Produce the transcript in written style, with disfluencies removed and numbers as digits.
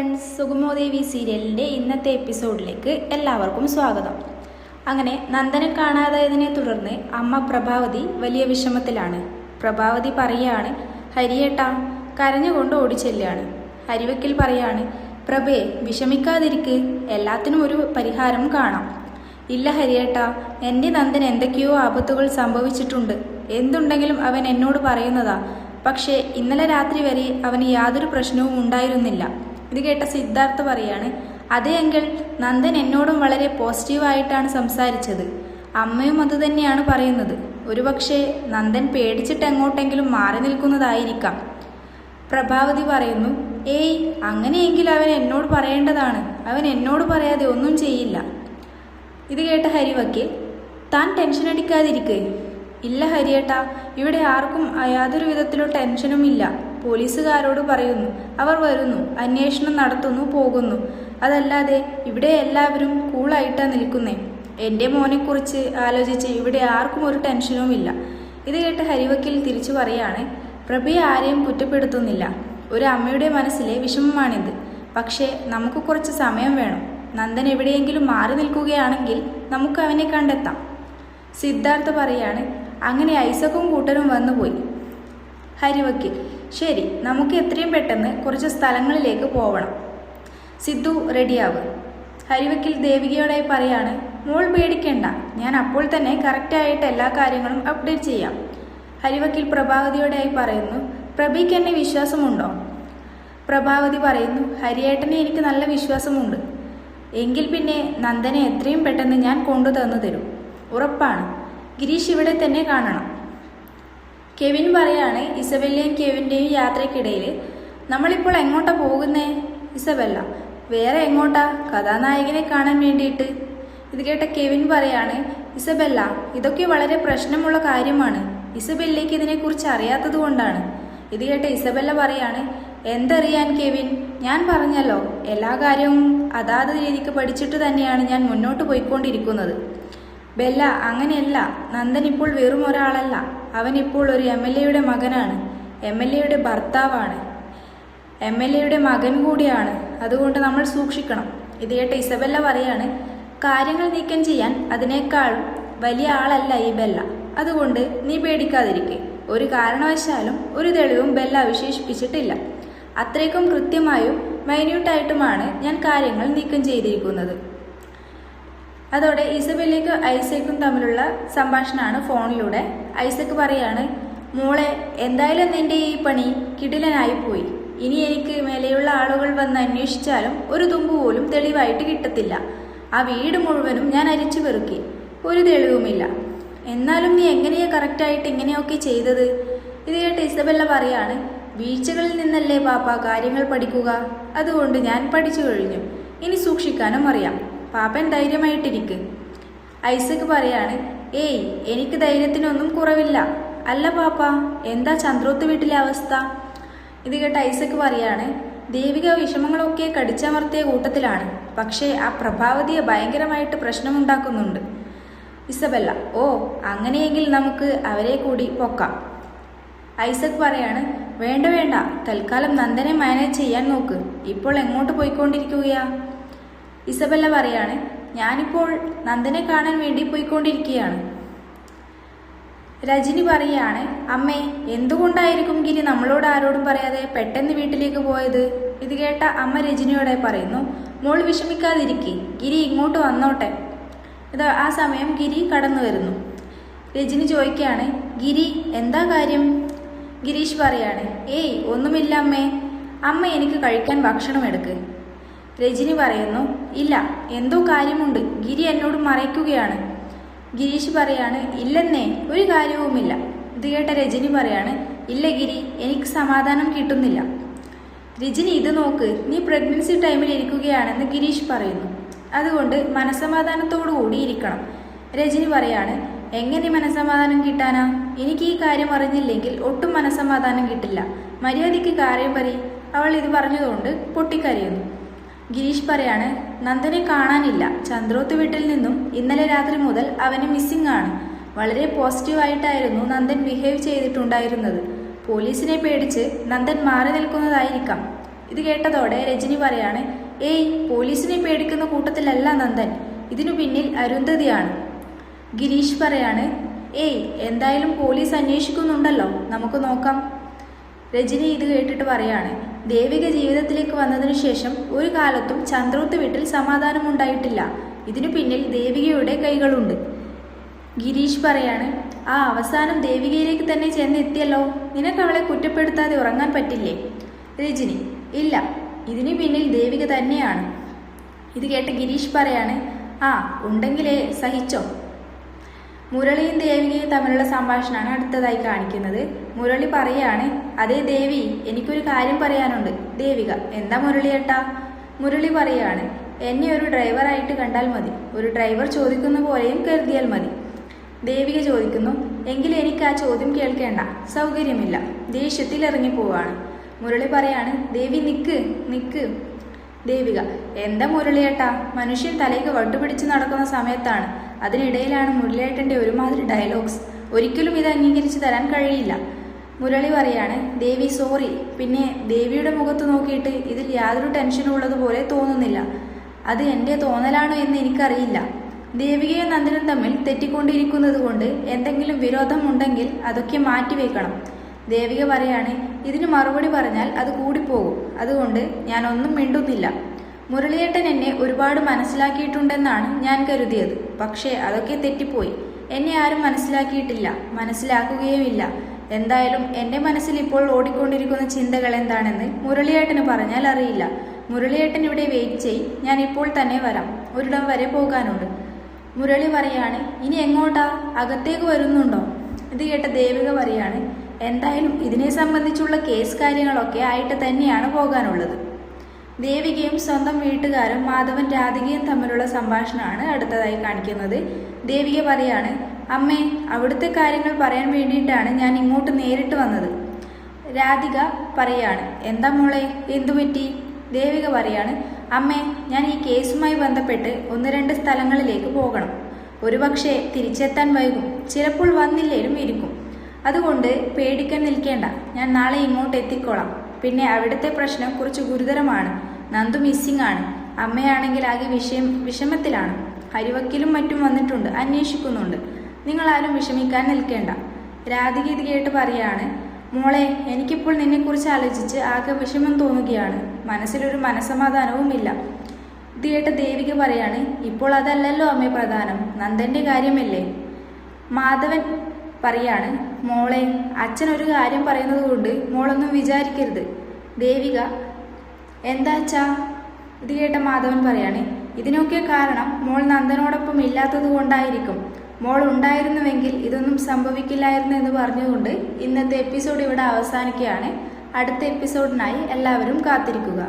Friends, സുഗമോദേവി സീരിയലിൻ്റെ ഇന്നത്തെ എപ്പിസോഡിലേക്ക് എല്ലാവർക്കും സ്വാഗതം. അങ്ങനെ നന്ദനെ കാണാതായതിനെ തുടർന്ന് അമ്മ പ്രഭാവതി വലിയ വിഷമത്തിലാണ്. പ്രഭാവതി പറയാണ്, ഹരിയേട്ടാ കരഞ്ഞുകൊണ്ട് ഓടിച്ചെല്ലാണ്. ഹരിവക്കിൽ പറയാണ്, പ്രഭേ വിഷമിക്കാതിരിക്ക്, എല്ലാത്തിനും ഒരു പരിഹാരം കാണാം. ഇല്ല ഹരിയേട്ടാ, എൻ്റെ നന്ദൻ എന്തൊക്കെയോ ആപത്തുകൾ സംഭവിച്ചിട്ടുണ്ട്. എന്തുണ്ടെങ്കിലും അവൻ എന്നോട് പറയുന്നതാ. പക്ഷേ ഇന്നലെ രാത്രി വരെ അവന് യാതൊരു പ്രശ്നവും ഉണ്ടായിരുന്നില്ല. ഇത് കേട്ട സിദ്ധാർത്ഥ പറയാണ്, അതേ എങ്കിൽ നന്ദൻ എന്നോടും വളരെ പോസിറ്റീവായിട്ടാണ് സംസാരിച്ചത്. അമ്മയും അതുതന്നെയാണ് പറയുന്നത്. ഒരുപക്ഷെ നന്ദൻ പേടിച്ചിട്ട് എങ്ങോട്ടെങ്കിലും മാറി നിൽക്കുന്നതായിരിക്കാം. പ്രഭാവതി പറയുന്നു, ഏയ് അങ്ങനെയെങ്കിൽ അവൻ എന്നോട് പറയേണ്ടതാണ്. അവൻ എന്നോട് പറയാതെ ഒന്നും ചെയ്യില്ല. ഇത് കേട്ട ഹരിവക്കീൽ, താൻ ടെൻഷൻ അടിക്കാതിരിക്കേ. ഇല്ല ഹരിയേട്ടാ, ഇവിടെ ആർക്കും യാതൊരു വിധത്തിലുള്ള ടെൻഷനും ഇല്ല. പോലീസുകാരോട് പറയുന്നു, അവർ വരുന്നു, അന്വേഷണം നടത്തുന്നു, പോകുന്നു. അതല്ലാതെ ഇവിടെ എല്ലാവരും കൂളായിട്ടാണ് നിൽക്കുന്നേ. എൻ്റെ മോനെക്കുറിച്ച് ആലോചിച്ച് ഇവിടെ ആർക്കും ഒരു ടെൻഷനുമില്ല. ഇത് കേട്ട് ഹരിവക്കീൽ തിരിച്ചു പറയാണ്, പ്രഭയെ ആരെയും കുറ്റപ്പെടുത്തുന്നില്ല. ഒരു അമ്മയുടെ മനസ്സിലെ വിഷമമാണിത്. പക്ഷേ നമുക്ക് കുറച്ച് സമയം വേണം. നന്ദൻ എവിടെയെങ്കിലും മാറി നിൽക്കുകയാണെങ്കിൽ നമുക്ക് അവനെ കണ്ടെത്താം. സിദ്ധാർത്ഥ പറയാണ്, അങ്ങനെ ഐസക്കും കൂട്ടരും വന്നുപോയി. ഹരിവക്കീൽ, ശരി, നമുക്ക് എത്രയും പെട്ടെന്ന് കുറച്ച് സ്ഥലങ്ങളിലേക്ക് പോവണം. സിദ്ധു റെഡിയാവ്. ഹരിവക്കീൽ ദേവികയോടായി പറയാണ്, മോൾ പേടിക്കേണ്ട, ഞാൻ അപ്പോൾ തന്നെ കറക്റ്റായിട്ട് എല്ലാ കാര്യങ്ങളും അപ്ഡേറ്റ് ചെയ്യാം. ഹരിവക്കീൽ പ്രഭാവതിയോടായി പറയുന്നു, പ്രഭയ്ക്ക് എന്നെ വിശ്വാസമുണ്ടോ? പ്രഭാവതി പറയുന്നു, ഹരിയേട്ടനെ എനിക്ക് നല്ല വിശ്വാസമുണ്ട്. എങ്കിൽ പിന്നെ നന്ദനെ എത്രയും പെട്ടെന്ന് ഞാൻ കൊണ്ടുതന്നു തരും. ഉറപ്പാണ്. ഗിരീഷ് ഇവിടെ തന്നെ കാണണം. കെവിൻ പറയാണ്, ഇസബെല്ലയും കെവിൻ്റെയും യാത്രയ്ക്കിടയിൽ, നമ്മളിപ്പോൾ എങ്ങോട്ടാ പോകുന്നേ? ഇസബെല്ല, വേറെ എങ്ങോട്ടാ, കഥാനായകനെ കാണാൻ വേണ്ടിയിട്ട്. ഇത് കേട്ട കെവിൻ പറയാണ്, ഇസബെല്ല, ഇതൊക്കെ വളരെ പ്രശ്നമുള്ള കാര്യമാണ്. ഇസബെല്ലയ്ക്ക് ഇതിനെക്കുറിച്ച് അറിയാത്തത് കൊണ്ടാണ്. ഇത് കേട്ട ഇസബെല്ല പറയാണ്, എന്തറിയാൻ കെവിൻ, ഞാൻ പറഞ്ഞല്ലോ, എല്ലാ കാര്യവും അതാത് രീതിക്ക് പഠിച്ചിട്ട് തന്നെയാണ് ഞാൻ മുന്നോട്ട് പോയിക്കൊണ്ടിരിക്കുന്നത്. ബെല്ല, അങ്ങനെയല്ല. നന്ദൻ ഇപ്പോൾ വെറും ഒരാളല്ല. അവനിപ്പോൾ ഒരു MLAയുടെ മകനാണ്. MLAയുടെ ഭർത്താവാണ്. MLAയുടെ മകൻ കൂടിയാണ്. അതുകൊണ്ട് നമ്മൾ സൂക്ഷിക്കണം. ഇത് കേട്ട ഇസബെല്ല പറയാണ്, കാര്യങ്ങൾ നീക്കം ചെയ്യാൻ അതിനേക്കാൾ വലിയ ആളല്ല ഈ ബെല്ല. അതുകൊണ്ട് നീ പേടിക്കാതിരിക്കെ. ഒരു കാരണവശാലും ഒരു തെളിവും ബെല്ല അവശേഷിപ്പിച്ചിട്ടില്ല. അത്രയ്ക്കും കൃത്യമായും മൈന്യൂട്ടായിട്ടുമാണ് ഞാൻ കാര്യങ്ങൾ നീക്കം ചെയ്തിരിക്കുന്നത്. അതോടെ ഇസബെല്ലയ്ക്കും ഐസക്കും തമ്മിലുള്ള സംഭാഷണമാണ് ഫോണിലൂടെ. ഐസക്ക് പറയാണ്, മോളെ, എന്തായാലും നിന്റെ ഈ പണി കിടിലനായിപ്പോയി. ഇനി എനിക്ക് മേലെയുള്ള ആളുകൾ വന്ന് അന്വേഷിച്ചാലും ഒരു തുമ്പ് പോലും തെളിവായിട്ട് കിട്ടത്തില്ല. ആ വീട് മുഴുവനും ഞാൻ അരിച്ചു പെറുക്കി, ഒരു തെളിവുമില്ല. എന്നാലും നീ എങ്ങനെയാ കറക്റ്റായിട്ട് ഇങ്ങനെയൊക്കെ ചെയ്തത്? ഇത് കേട്ട് ഇസബെല്ല പറയാണ്, വീഴ്ചകളിൽ നിന്നല്ലേ പാപ്പ കാര്യങ്ങൾ പഠിക്കുക. അതുകൊണ്ട് ഞാൻ പഠിച്ചു കഴിഞ്ഞു. ഇനി സൂക്ഷിക്കാനും അറിയാം. പാപ്പൻ ധൈര്യമായിട്ടിരിക്ക്. ഐസക്ക് പറയാണ്, ഏയ് എനിക്ക് ധൈര്യത്തിനൊന്നും കുറവില്ല. അല്ല പാപ്പ, എന്താ ചന്ദ്രോത്ത് വീട്ടിലെ അവസ്ഥ? ഇത് കേട്ട് ഐസക്ക് പറയാണ്, ദേവിക വിഷമങ്ങളൊക്കെ കടിച്ചമർത്തിയ കൂട്ടത്തിലാണ്. പക്ഷേ ആ പ്രഭാവതിയെ ഭയങ്കരമായിട്ട് പ്രശ്നമുണ്ടാക്കുന്നുണ്ട്. ഇസബെല്ല, ഓ അങ്ങനെയെങ്കിൽ നമുക്ക് അവരെ കൂടി പൊക്കാം. ഐസക് പറയാണ്, വേണ്ട വേണ്ട, തൽക്കാലം നന്ദനെ മാനേജ് ചെയ്യാൻ നോക്ക്. ഇപ്പോൾ എങ്ങോട്ട് പോയിക്കൊണ്ടിരിക്കുകയാ? ഇസബെല്ല പറയാണ്, ഞാനിപ്പോൾ നന്ദനെ കാണാൻ വേണ്ടി പോയിക്കൊണ്ടിരിക്കുകയാണ്. രജനി പറയാണ്, അമ്മേ, എന്തുകൊണ്ടായിരിക്കും ഗിരി നമ്മളോട് ആരോടും പറയാതെ പെട്ടെന്ന് വീട്ടിലേക്ക് പോയത്? ഇത് കേട്ട അമ്മ രജനിയോടെ പറയുന്നു, മോൾ വിഷമിക്കാതിരിക്കെ, ഗിരി ഇങ്ങോട്ട് വന്നോട്ടെ. ഇത് ആ സമയം ഗിരി കടന്നു വരുന്നു. രജനി ചോദിക്കുകയാണ്, ഗിരി എന്താ കാര്യം? ഗിരീഷ് പറയാണ്, ഏയ് ഒന്നുമില്ല അമ്മേ. അമ്മ എനിക്ക് കഴിക്കാൻ ഭക്ഷണം എടുക്ക്. രജനി പറയുന്നു, ഇല്ല, എന്തോ കാര്യമുണ്ട്. ഗിരി എന്നോട് മറയ്ക്കുകയാണ്. ഗിരീഷ് പറയാണ്, ഇല്ലെന്നേ, ഒരു കാര്യവുമില്ല. ഇത് കേട്ട രജനി പറയാണ്, ഇല്ല ഗിരി, എനിക്ക് സമാധാനം കിട്ടുന്നില്ല. രജനി, ഇത് നോക്ക്, നീ പ്രഗ്നൻസി ടൈമിൽ ഇരിക്കുകയാണെന്ന് ഗിരീഷ് പറയുന്നു. അതുകൊണ്ട് മനസ്സമാധാനത്തോടു കൂടി ഇരിക്കണം. രജനി പറയാണ്, എങ്ങനെ മനസ്സമാധാനം കിട്ടാനാ? എനിക്ക് ഈ കാര്യം അറിഞ്ഞില്ലെങ്കിൽ ഒട്ടും മനസ്സമാധാനം കിട്ടില്ല. മര്യാദയ്ക്ക് കാര്യം പറ. അവൾ ഇത് പറഞ്ഞതുകൊണ്ട് പൊട്ടിക്കരയുന്നു. ഗിരീഷ് പറയാണ്, നന്ദനെ കാണാനില്ല. ചന്ദ്രോത്ത് വീട്ടിൽ നിന്നും ഇന്നലെ രാത്രി മുതൽ അവന് മിസ്സിംഗ് ആണ്. വളരെ പോസിറ്റീവായിട്ടായിരുന്നു നന്ദൻ ബിഹേവ് ചെയ്തിട്ടുണ്ടായിരുന്നത്. പോലീസിനെ പേടിച്ച് നന്ദൻ മാറി നിൽക്കുന്നതായിരിക്കാം. ഇത് കേട്ടതോടെ രജനി പറയാണ്, ഏയ് പോലീസിനെ പേടിക്കുന്ന കൂട്ടത്തിലല്ല നന്ദൻ, ഇതിനു പിന്നിൽ അരുന്ധതിയാണ്. ഗിരീഷ് പറയാണ്, ഏയ് എന്തായാലും പോലീസ് അന്വേഷിക്കുന്നുണ്ടല്ലോ, നമുക്ക് നോക്കാം. രജനി ഇത് കേട്ടിട്ട് പറയാണ്, ദേവിക ജീവിതത്തിലേക്ക് വന്നതിനു ശേഷം ഒരു കാലത്തും ചന്ദ്രോത്ത് വീട്ടിൽ സമാധാനമുണ്ടായിട്ടില്ല. ഇതിനു പിന്നിൽ ദേവികയുടെ കൈകളുണ്ട്. ഗിരീഷ് പറയാണ്, ആ അവസാനം ദേവികയിലേക്ക് തന്നെ ചെന്നെത്തിയല്ലോ, നിനക്ക് അവളെ കുറ്റപ്പെടുത്താതെ ഉറങ്ങാൻ പറ്റില്ലേ? രജനി, ഇല്ല, ഇതിനു പിന്നിൽ ദേവിക തന്നെയാണ്. ഇത് കേട്ട് ഗിരീഷ് പറയാണ്, ആ ഉണ്ടെങ്കിലേ സഹിച്ചോ. മുരളിയും ദേവികയും തമ്മിലുള്ള സംഭാഷണമാണ് അടുത്തതായി കാണിക്കുന്നത്. മുരളി പറയാണ്, അതേ ദേവി, എനിക്കൊരു കാര്യം പറയാനുണ്ട്. ദേവിക, എന്താ മുരളിയേട്ടാ? മുരളി പറയാണ്, എന്നെ ഒരു ഡ്രൈവറായിട്ട് കണ്ടാൽ മതി, ഒരു ഡ്രൈവർ ചോദിക്കുന്ന പോലെയും കരുതിയാൽ മതി. ദേവിക ചോദിക്കുന്നു, എങ്കിൽ എനിക്ക് ആ ചോദ്യം കേൾക്കേണ്ട, സൗകര്യമില്ല. ദേഷ്യത്തിൽ ഇറങ്ങിപ്പോവാണ്. മുരളി പറയാണ്, ദേവി നിക്ക് നിക്ക്. ദേവിക, എന്താ മുരളിയേട്ടാ? മനുഷ്യൻ തലയ്ക്ക് വട്ടുപിടിച്ച് നടക്കുന്ന സമയത്താണ്, അതിനിടയിലാണ് മുരളിയേട്ടൻ്റെ ഒരുമാതിരി ഡയലോഗ്സ്. ഒരിക്കലും ഇത് അംഗീകരിച്ച് തരാൻ കഴിയില്ല. മുരളി പറയാണ്, ദേവി സോറി. പിന്നെ ദേവിയുടെ മുഖത്ത് നോക്കിയിട്ട് ഇതിൽ യാതൊരു ടെൻഷനും ഉള്ളതുപോലെ തോന്നുന്നില്ല. അത് എൻ്റെ തോന്നലാണോ എന്ന് എനിക്കറിയില്ല. ദേവികയും നന്ദനും തമ്മിൽ തെറ്റിക്കൊണ്ടിരിക്കുന്നത് കൊണ്ട് എന്തെങ്കിലും വിരോധം ഉണ്ടെങ്കിൽ അതൊക്കെ മാറ്റിവെക്കണം. ദേവിക പറയാണ്, ഇതിന് മറുപടി പറഞ്ഞാൽ അത് കൂടിപ്പോകും, അതുകൊണ്ട് ഞാൻ ഒന്നും മിണ്ടുന്നില്ല. മുരളിയേട്ടൻ എന്നെ ഒരുപാട് മനസ്സിലാക്കിയിട്ടുണ്ടെന്നാണ് ഞാൻ കരുതിയത്. പക്ഷേ അതൊക്കെ തെറ്റിപ്പോയി. എന്നെ ആരും മനസ്സിലാക്കിയിട്ടില്ല, മനസ്സിലാക്കുകയുമില്ല. എന്തായാലും എൻ്റെ മനസ്സിൽ ഇപ്പോൾ ഓടിക്കൊണ്ടിരിക്കുന്ന ചിന്തകൾ എന്താണെന്ന് മുരളിയേട്ടന് പറഞ്ഞാൽ അറിയില്ല. മുരളിയേട്ടൻ ഇവിടെ വെയിറ്റ് ചെയ്, ഞാൻ ഇപ്പോൾ തന്നെ വരാം, ഒരിടം വരെ പോകാനുണ്ട്. മുരളി പറയാണ്, ഇനി എങ്ങോട്ടാ? അകത്തേക്ക് വരുന്നുണ്ടോ? ഇത് കേട്ട ദേവിക പറയാണ്, എന്തായാലും ഇതിനെ സംബന്ധിച്ചുള്ള കേസ് കാര്യങ്ങളൊക്കെ ആയിട്ട് തന്നെയാണ് പോകാനുള്ളത്. ദേവികയും സ്വന്തം വീട്ടുകാരും മാധവൻ രാധികയും തമ്മിലുള്ള സംഭാഷണമാണ് അടുത്തതായി കാണിക്കുന്നത്. ദേവിക പറയാണ്, അമ്മേ, അവിടുത്തെ കാര്യങ്ങൾ പറയാൻ വേണ്ടിയിട്ടാണ് ഞാൻ ഇങ്ങോട്ട് നേരിട്ട് വന്നത്. രാധിക പറയാണ്, എന്താ മോളെ, എന്തുപറ്റി? ദേവിക പറയാണ്, അമ്മേ, ഞാൻ ഈ കേസുമായി ബന്ധപ്പെട്ട് 1-2 സ്ഥലങ്ങളിലേക്ക് പോകണം. ഒരുപക്ഷെ തിരിച്ചെത്താൻ വൈകും, ചിലപ്പോൾ വന്നില്ലേലും ഇരിക്കും. അതുകൊണ്ട് പേടിക്കാൻ നിൽക്കേണ്ട, ഞാൻ നാളെ ഇങ്ങോട്ട് എത്തിക്കോളാം. പിന്നെ അവിടുത്തെ പ്രശ്നം കുറച്ച് ഗുരുതരമാണ്. നന്ദു മിസ്സിംഗ് ആണ്. അമ്മയാണെങ്കിൽ ആകെ വിഷമത്തിലാണ്. ഹരിവക്കീലും മറ്റും വന്നിട്ടുണ്ട്, അന്വേഷിക്കുന്നുണ്ട്. നിങ്ങളാരും വിഷമിക്കാൻ നിൽക്കേണ്ട. രാധിക ഇത് കേട്ട് പറയാണ്, മോളെ, എനിക്കിപ്പോൾ നിന്നെക്കുറിച്ച് ആലോചിച്ച് ആകെ വിഷമം തോന്നുകയാണ്. മനസ്സിലൊരു മനസ്സമാധാനവുമില്ല. ഇത് കേട്ട് ദേവിക പറയാണ്, ഇപ്പോൾ അതല്ലല്ലോ അമ്മേ പ്രധാനം, നന്ദൻ്റെ കാര്യമല്ലേ. മാധവൻ പറയാണ്, മോളെ, അച്ഛൻ ഒരു കാര്യം പറയുന്നത് കൊണ്ട് മോളൊന്നും വിചാരിക്കരുത്. ദേവിക, എന്താ അച്ഛാ? ഇത് കേട്ട മാധവൻ പറയാണ്, ഇതിനൊക്കെ കാരണം മോൾ നന്ദനോടൊപ്പം ഇല്ലാത്തത് കൊണ്ടായിരിക്കും. മോൾ ഉണ്ടായിരുന്നുവെങ്കിൽ ഇതൊന്നും സംഭവിക്കില്ലായിരുന്നു എന്ന് പറഞ്ഞുകൊണ്ട് ഇന്നത്തെ എപ്പിസോഡ് ഇവിടെ അവസാനിക്കുകയാണ്. അടുത്ത എപ്പിസോഡിനായി എല്ലാവരും കാത്തിരിക്കുക.